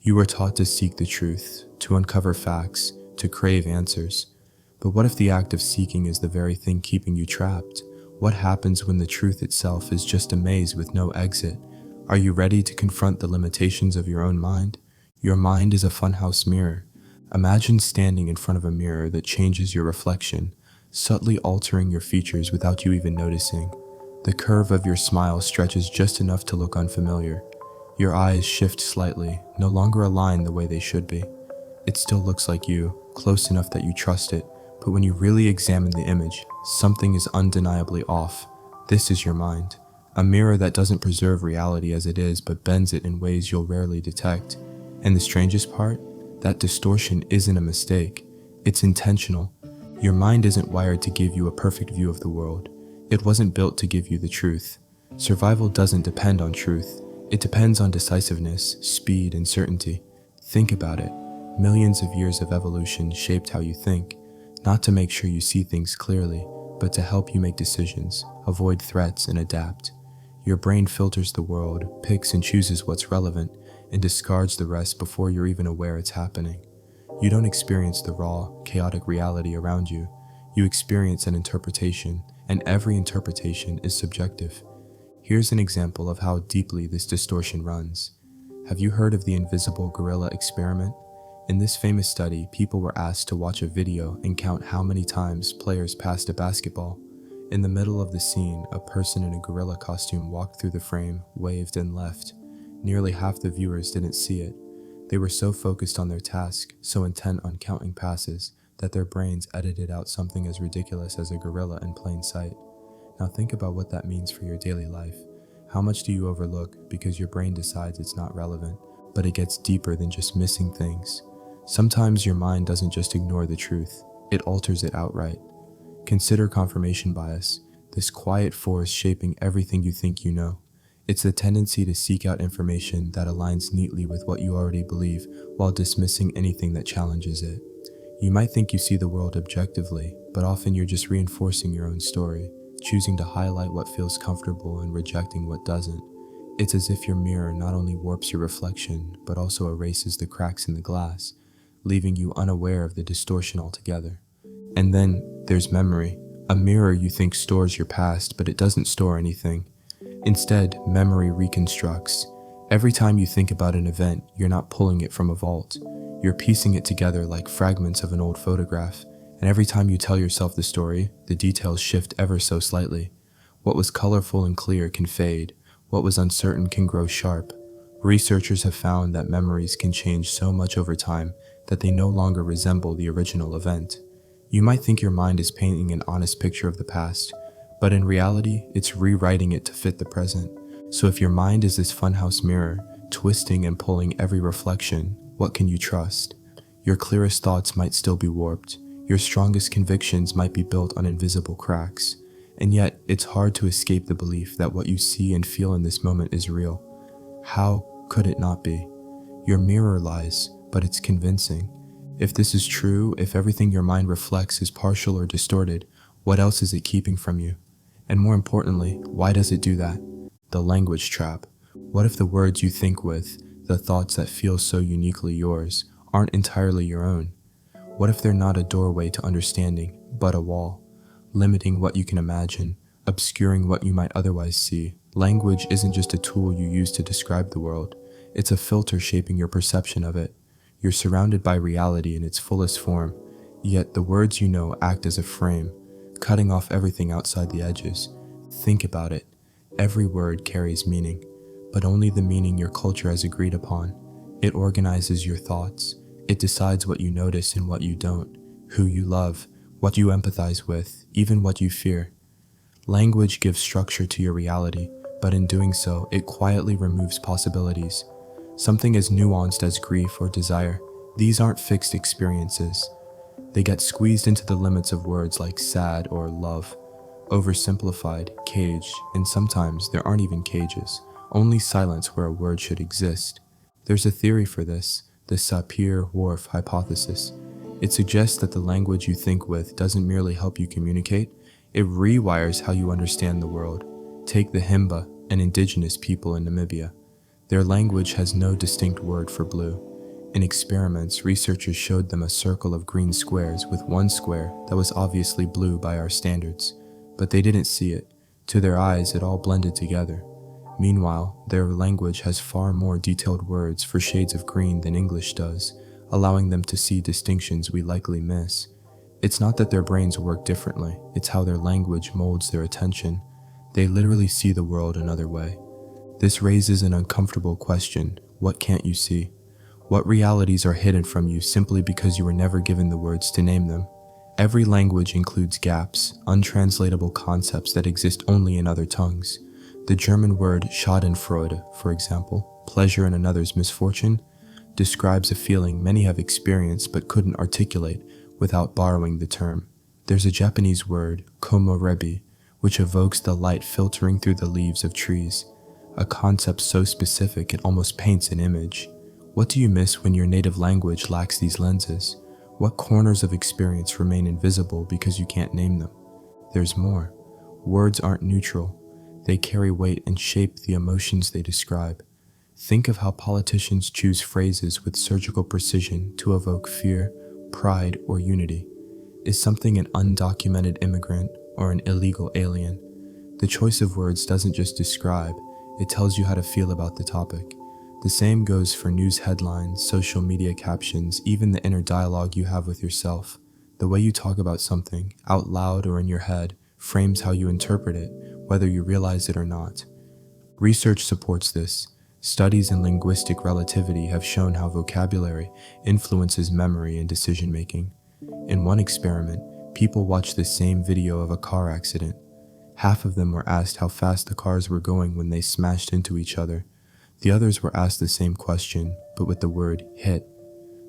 You were taught to seek the truth, to uncover facts, to crave answers. But what if the act of seeking is the very thing keeping you trapped? What happens when the truth itself is just a maze with no exit? Are you ready to confront the limitations of your own mind? Your mind is a funhouse mirror. Imagine standing in front of a mirror that changes your reflection, subtly altering your features without you even noticing. The curve of your smile stretches just enough to look unfamiliar. Your eyes shift slightly, no longer aligned the way they should be. It still looks like you, close enough that you trust it, but when you really examine the image, something is undeniably off. This is your mind, a mirror that doesn't preserve reality as it is but bends it in ways you'll rarely detect. And the strangest part? That distortion isn't a mistake. It's intentional. Your mind isn't wired to give you a perfect view of the world. It wasn't built to give you the truth. Survival doesn't depend on truth. It depends on decisiveness, speed, and certainty. Think about it. Millions of years of evolution shaped how you think, not to make sure you see things clearly, but to help you make decisions, avoid threats, and adapt. Your brain filters the world, picks and chooses what's relevant, and discards the rest before you're even aware it's happening. You don't experience the raw, chaotic reality around you. You experience an interpretation, and every interpretation is subjective. Here's an example of how deeply this distortion runs. Have you heard of the invisible gorilla experiment? In this famous study, people were asked to watch a video and count how many times players passed a basketball. In the middle of the scene, a person in a gorilla costume walked through the frame, waved, and left. Nearly half the viewers didn't see it. They were so focused on their task, so intent on counting passes, that their brains edited out something as ridiculous as a gorilla in plain sight. Now think about what that means for your daily life. How much do you overlook because your brain decides it's not relevant, but it gets deeper than just missing things? Sometimes your mind doesn't just ignore the truth, it alters it outright. Consider confirmation bias, this quiet force shaping everything you think you know. It's the tendency to seek out information that aligns neatly with what you already believe while dismissing anything that challenges it. You might think you see the world objectively, but often you're just reinforcing your own story, choosing to highlight what feels comfortable and rejecting what doesn't. It's as if your mirror not only warps your reflection, but also erases the cracks in the glass, leaving you unaware of the distortion altogether. And then there's memory. A mirror you think stores your past, but it doesn't store anything. Instead, memory reconstructs. Every time you think about an event, you're not pulling it from a vault. You're piecing it together like fragments of an old photograph, and every time you tell yourself the story, the details shift ever so slightly. What was colorful and clear can fade. What was uncertain can grow sharp. Researchers have found that memories can change so much over time that they no longer resemble the original event. You might think your mind is painting an honest picture of the past, but in reality, it's rewriting it to fit the present. So if your mind is this funhouse mirror, twisting and pulling every reflection, what can you trust? Your clearest thoughts might still be warped. Your strongest convictions might be built on invisible cracks. And yet, it's hard to escape the belief that what you see and feel in this moment is real. How could it not be? Your mirror lies, but it's convincing. If this is true, if everything your mind reflects is partial or distorted, what else is it keeping from you? And more importantly, why does it do that? The language trap. What if the words you think with, the thoughts that feel so uniquely yours, aren't entirely your own? What if they're not a doorway to understanding, but a wall, limiting what you can imagine, obscuring what you might otherwise see? Language isn't just a tool you use to describe the world. It's a filter shaping your perception of it. You're surrounded by reality in its fullest form, yet the words you know act as a frame, cutting off everything outside the edges. Think about it. Every word carries meaning, but only the meaning your culture has agreed upon. It organizes your thoughts. It decides what you notice and what you don't, who you love, what you empathize with, even what you fear. Language gives structure to your reality, but in doing so, it quietly removes possibilities. Something as nuanced as grief or desire, these aren't fixed experiences. They get squeezed into the limits of words like sad or love, oversimplified, caged, and sometimes there aren't even cages, only silence where a word should exist. There's a theory for this, the Sapir-Whorf hypothesis. It suggests that the language you think with doesn't merely help you communicate, it rewires how you understand the world. Take the Himba, an indigenous people in Namibia. Their language has no distinct word for blue. In experiments, researchers showed them a circle of green squares with one square that was obviously blue by our standards, but they didn't see it. To their eyes, it all blended together. Meanwhile, their language has far more detailed words for shades of green than English does, allowing them to see distinctions we likely miss. It's not that their brains work differently, it's how their language molds their attention. They literally see the world another way. This raises an uncomfortable question: what can't you see? What realities are hidden from you simply because you were never given the words to name them? Every language includes gaps, untranslatable concepts that exist only in other tongues. The German word Schadenfreude, for example, pleasure in another's misfortune, describes a feeling many have experienced but couldn't articulate without borrowing the term. There's a Japanese word, komorebi, which evokes the light filtering through the leaves of trees, a concept so specific it almost paints an image. What do you miss when your native language lacks these lenses? What corners of experience remain invisible because you can't name them? There's more. Words aren't neutral. They carry weight and shape the emotions they describe. Think of how politicians choose phrases with surgical precision to evoke fear, pride, or unity. Is something an undocumented immigrant or an illegal alien? The choice of words doesn't just describe, it tells you how to feel about the topic. The same goes for news headlines, social media captions, even the inner dialogue you have with yourself. The way you talk about something, out loud or in your head, frames how you interpret it, whether you realize it or not. Research supports this. Studies in linguistic relativity have shown how vocabulary influences memory and decision-making. In one experiment, people watched the same video of a car accident. Half of them were asked how fast the cars were going when they smashed into each other. The others were asked the same question, but with the word hit.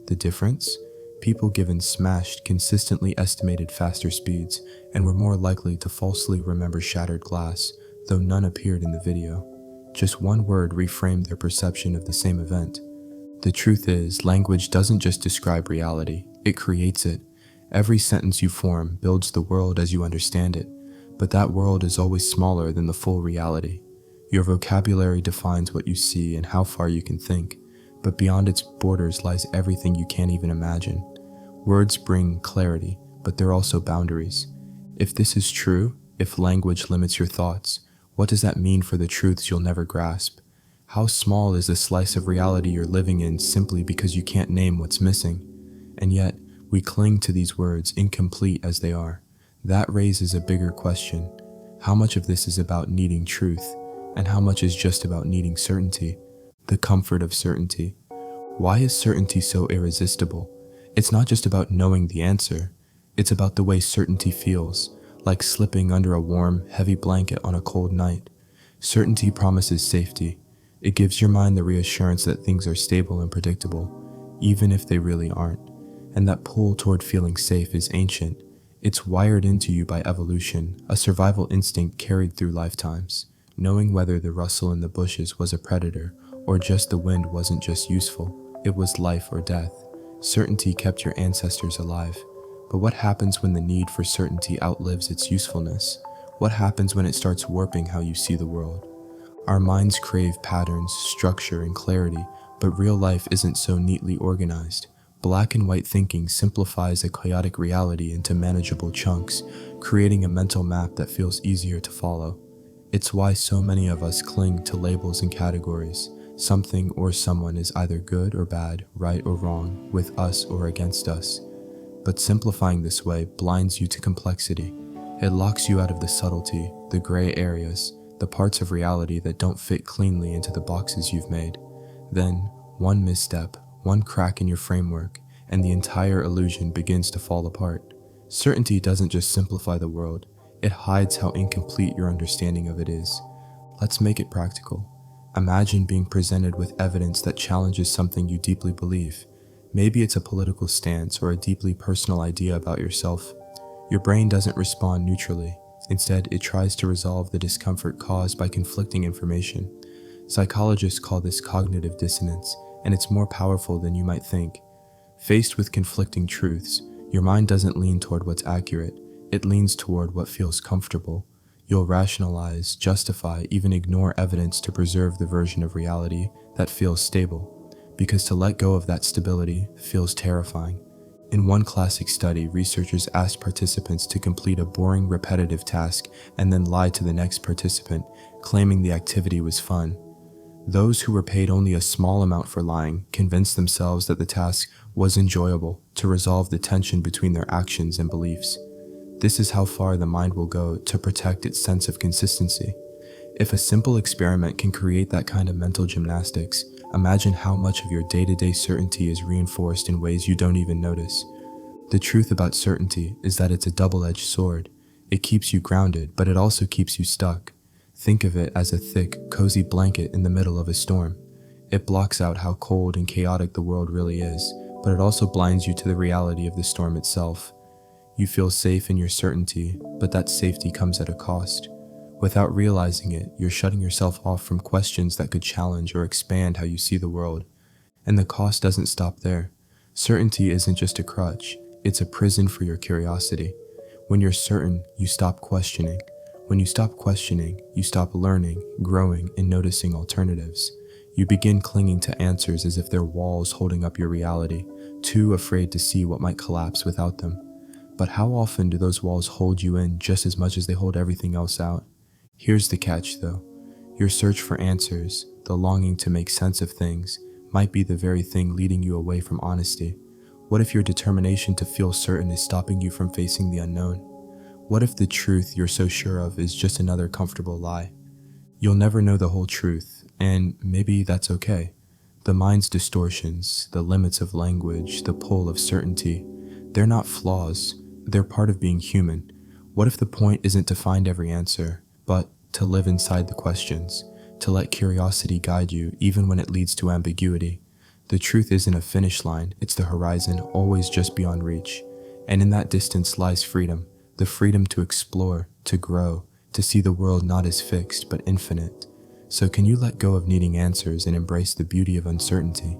The difference? People given smashed consistently estimated faster speeds and were more likely to falsely remember shattered glass, though none appeared in the video. Just one word reframed their perception of the same event. The truth is, language doesn't just describe reality, it creates it. Every sentence you form builds the world as you understand it, but that world is always smaller than the full reality. Your vocabulary defines what you see and how far you can think, but beyond its borders lies everything you can't even imagine. Words bring clarity, but they're also boundaries. If this is true, if language limits your thoughts, what does that mean for the truths you'll never grasp? How small is the slice of reality you're living in simply because you can't name what's missing? And yet, we cling to these words, incomplete as they are. That raises a bigger question. How much of this is about needing truth, and how much is just about needing certainty? The comfort of certainty. Why is certainty so irresistible? It's not just about knowing the answer. It's about the way certainty feels, like slipping under a warm, heavy blanket on a cold night. Certainty promises safety. It gives your mind the reassurance that things are stable and predictable, even if they really aren't. And that pull toward feeling safe is ancient. It's wired into you by evolution, a survival instinct carried through lifetimes. Knowing whether the rustle in the bushes was a predator or just the wind wasn't just useful, it was life or death. Certainty kept your ancestors alive. But what happens when the need for certainty outlives its usefulness? What happens when it starts warping how you see the world? Our minds crave patterns, structure, and clarity, but real life isn't so neatly organized. Black and white thinking simplifies a chaotic reality into manageable chunks, creating a mental map that feels easier to follow. It's why so many of us cling to labels and categories. Something or someone is either good or bad, right or wrong, with us or against us. But simplifying this way blinds you to complexity. It locks you out of the subtlety, the gray areas, the parts of reality that don't fit cleanly into the boxes you've made. Then, one misstep, one crack in your framework, and the entire illusion begins to fall apart. Certainty doesn't just simplify the world, it hides how incomplete your understanding of it is. Let's make it practical. Imagine being presented with evidence that challenges something you deeply believe. Maybe it's a political stance or a deeply personal idea about yourself. Your brain doesn't respond neutrally. Instead, it tries to resolve the discomfort caused by conflicting information. Psychologists call this cognitive dissonance, and it's more powerful than you might think. Faced with conflicting truths, your mind doesn't lean toward what's accurate. It leans toward what feels comfortable. You'll rationalize, justify, even ignore evidence to preserve the version of reality that feels stable. because to let go of that stability feels terrifying. In one classic study, researchers asked participants to complete a boring, repetitive task and then lie to the next participant, claiming the activity was fun. Those who were paid only a small amount for lying convinced themselves that the task was enjoyable to resolve the tension between their actions and beliefs. This is how far the mind will go to protect its sense of consistency. If a simple experiment can create that kind of mental gymnastics, imagine how much of your day-to-day certainty is reinforced in ways you don't even notice. The truth about certainty is that it's a double-edged sword. It keeps you grounded, but it also keeps you stuck. Think of it as a thick, cozy blanket in the middle of a storm. It blocks out how cold and chaotic the world really is, but it also blinds you to the reality of the storm itself. You feel safe in your certainty, but that safety comes at a cost. Without realizing it, you're shutting yourself off from questions that could challenge or expand how you see the world. And the cost doesn't stop there. Certainty isn't just a crutch, it's a prison for your curiosity. When you're certain, you stop questioning. When you stop questioning, you stop learning, growing, and noticing alternatives. You begin clinging to answers as if they're walls holding up your reality, too afraid to see what might collapse without them. But how often do those walls hold you in just as much as they hold everything else out? Here's the catch though. Your search for answers, the longing to make sense of things, might be the very thing leading you away from honesty. What if your determination to feel certain is stopping you from facing the unknown? What if the truth you're so sure of is just another comfortable lie? You'll never know the whole truth, and maybe that's okay. The mind's distortions, the limits of language, the pull of certainty, they're not flaws, they're part of being human. What if the point isn't to find every answer, but to live inside the questions, to let curiosity guide you even when it leads to ambiguity? The truth isn't a finish line, it's the horizon, always just beyond reach. And in that distance lies freedom, the freedom to explore, to grow, to see the world not as fixed but infinite. So can you let go of needing answers and embrace the beauty of uncertainty?